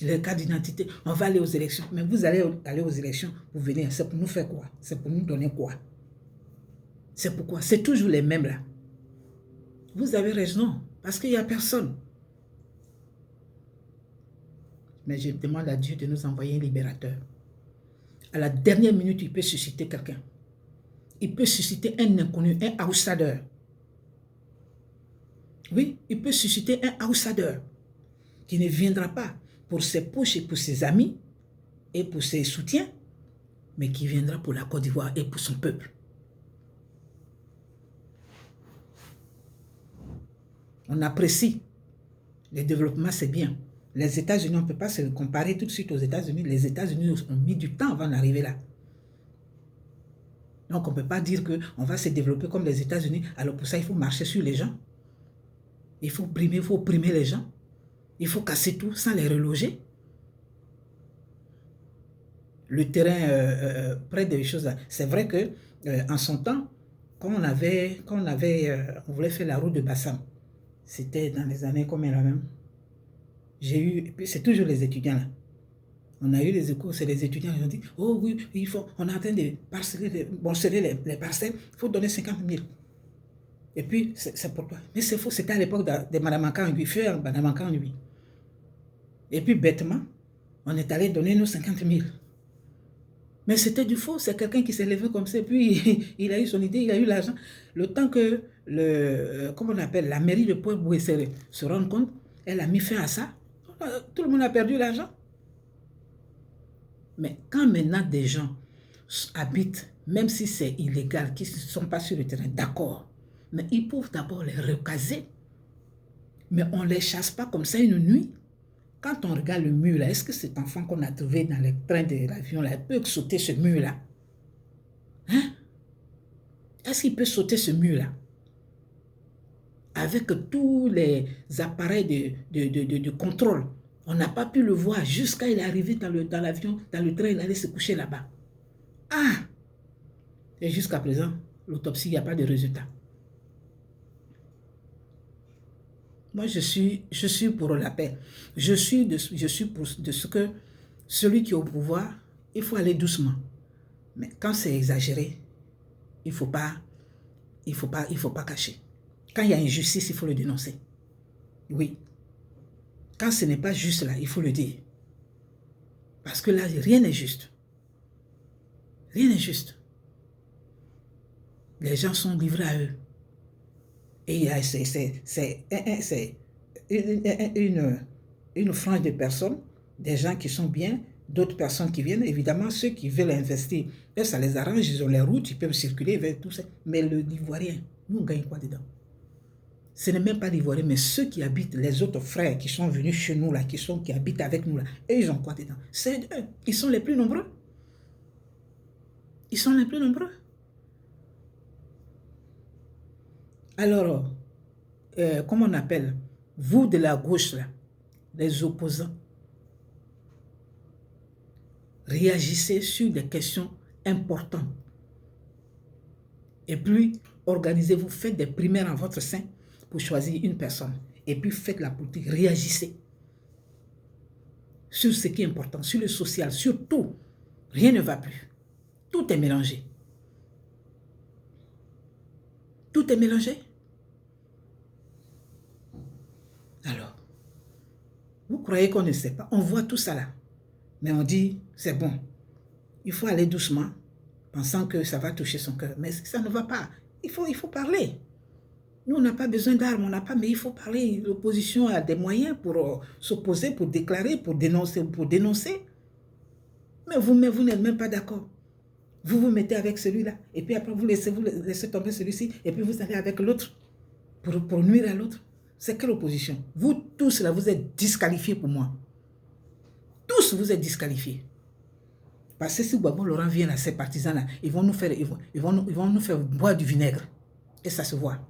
Les cas d'identité, on va aller aux élections. Mais vous allez aller aux élections, vous venez, c'est pour nous faire quoi? C'est pour nous donner quoi? C'est pourquoi? C'est toujours les mêmes là. Vous avez raison, parce qu'il n'y a personne. Mais je demande à Dieu de nous envoyer un libérateur. À la dernière minute, il peut susciter quelqu'un. Il peut susciter un inconnu, un outsider. Oui, il peut susciter un outsider qui ne viendra pas pour ses poches et pour ses amis et pour ses soutiens, mais qui viendra pour la Côte d'Ivoire et pour son peuple. On apprécie. Le développement, c'est bien. Les États-Unis, on ne peut pas se comparer tout de suite aux États-Unis. Les États-Unis ont mis du temps avant d'arriver là. Donc, on ne peut pas dire qu'on va se développer comme les États-Unis. Alors, pour ça, il faut marcher sur les gens. Il faut opprimer les gens. Il faut casser tout sans les reloger. Le terrain près des choses là. C'est vrai que en son temps, quand on voulait faire la route de Bassam, c'était dans les années combien là même? C'est toujours les étudiants là. On a eu les échos, c'est les étudiants qui ont dit, oh oui, on est en train de morceler les parcelles, il faut donner 50 000. Et puis, c'est pour toi. Mais c'est faux, c'était à l'époque de Mme Ankangui, feu Mme Ankangui. Et puis, bêtement, on est allé donner nos 50 000. Mais c'était du faux, c'est quelqu'un qui s'est levé comme ça, et puis il a eu son idée, il a eu l'argent. Le temps que, comment on appelle, la mairie de Pointe-Bouessere se rende compte, elle a mis fin à ça. Tout le monde a perdu l'argent. Mais quand maintenant des gens habitent, même si c'est illégal, qui ne sont pas sur le terrain, d'accord, mais ils peuvent d'abord les recaser. Mais on ne les chasse pas comme ça une nuit. Quand on regarde le mur là, est-ce que cet enfant qu'on a trouvé dans le train de l'avion là, peut sauter ce mur là? Hein? Est-ce qu'il peut sauter ce mur là? Avec tous les appareils de contrôle, on n'a pas pu le voir jusqu'à il est arrivé dans l'avion, dans le train, il allait se coucher là-bas. Ah! Et jusqu'à présent, l'autopsie, il n'y a pas de résultat. Moi, je suis pour la paix. Je suis pour de ce que celui qui est au pouvoir, il faut aller doucement. Mais quand c'est exagéré, il ne faut pas cacher. Quand il y a injustice, il faut le dénoncer. Oui. Quand ce n'est pas juste là, il faut le dire. Parce que là, rien n'est juste. Rien n'est juste. Les gens sont livrés à eux. Et c'est une frange de personnes, des gens qui sont bien, d'autres personnes qui viennent. Évidemment, ceux qui veulent investir, ça les arrange, ils ont les routes, ils peuvent circuler vers tout ça. Mais l'Ivoirien, nous, on gagne quoi dedans? Ce n'est même pas l'Ivoirien, mais ceux qui habitent, les autres frères qui sont venus chez nous, là, qui habitent avec nous, là, et ils ont quoi dedans? C'est eux, ils sont les plus nombreux. Ils sont les plus nombreux. Alors, comment on appelle? Vous de la gauche, là, les opposants, réagissez sur des questions importantes. Et puis, organisez-vous, faites des primaires en votre sein pour choisir une personne. Et puis, faites la politique, réagissez sur ce qui est important, sur le social, sur tout. Rien ne va plus. Tout est mélangé. Tout est mélangé. Alors, vous croyez qu'on ne sait pas? On voit tout ça là. Mais on dit, c'est bon. Il faut aller doucement, pensant que ça va toucher son cœur. Mais ça ne va pas. Il faut parler. Nous, on n'a pas besoin d'armes, mais il faut parler. L'opposition a des moyens pour s'opposer, pour déclarer, pour dénoncer. Mais vous n'êtes même pas d'accord. Vous vous mettez avec celui-là, et puis après vous laissez tomber celui-ci, et puis vous allez avec l'autre pour nuire à l'autre. C'est quelle opposition? Vous tous là, vous êtes disqualifiés pour moi. Tous, vous êtes disqualifiés. Parce que si Gbagbo Laurent vient à ces partisans-là, ils vont nous faire boire du vinaigre. Et ça se voit.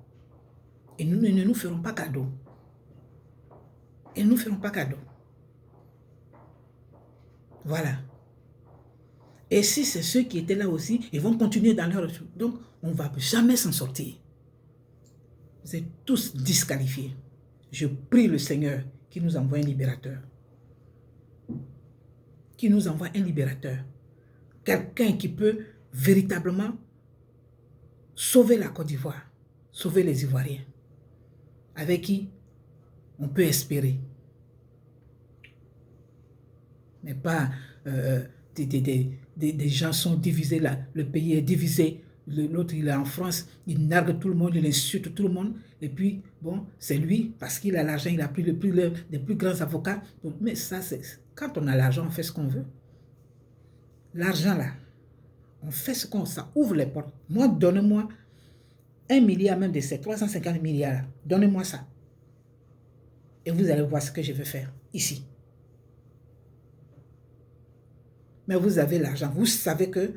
Et nous ne nous ferons pas cadeau. Et nous ne ferons pas cadeau. Voilà. Et si c'est ceux qui étaient là aussi, ils vont continuer dans leur... Donc, on ne va jamais s'en sortir. Vous êtes tous disqualifiés. Je prie le Seigneur qui nous envoie un libérateur. Qui nous envoie un libérateur. Quelqu'un qui peut véritablement sauver la Côte d'Ivoire, sauver les Ivoiriens, avec qui on peut espérer. Mais pas des gens sont divisés là, le pays est divisé l'autre il est en France, il nargue tout le monde, il insulte tout le monde, et puis, bon, c'est lui, parce qu'il a l'argent, il a pris les plus grands avocats. Mais ça, c'est quand on a l'argent, on fait ce qu'on veut. L'argent, là, on fait ce qu'on... Ça ouvre les portes. Moi, donnez-moi 1 milliard, même de ces 350 milliards, là. Donnez-moi ça. Et vous allez voir ce que je vais faire ici. Mais vous avez l'argent. Vous savez que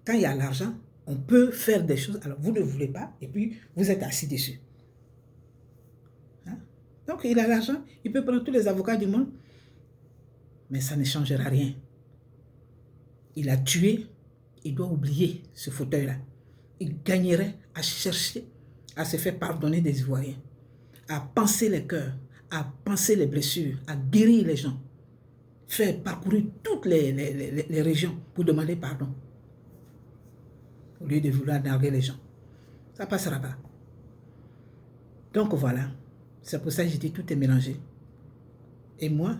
quand il y a l'argent, on peut faire des choses. Alors, vous ne voulez pas, et puis vous êtes assis dessus. Hein? Donc, il a l'argent, il peut prendre tous les avocats du monde, mais ça ne changera rien. Il a tué, il doit oublier ce fauteuil-là. Il gagnerait à chercher à se faire pardonner des Ivoiriens, à penser les cœurs, à penser les blessures, à guérir les gens, faire parcourir toutes les régions pour demander pardon, au lieu de vouloir narguer les gens. Ça ne passera pas. Donc voilà, c'est pour ça que j'ai dit tout est mélangé. Et moi,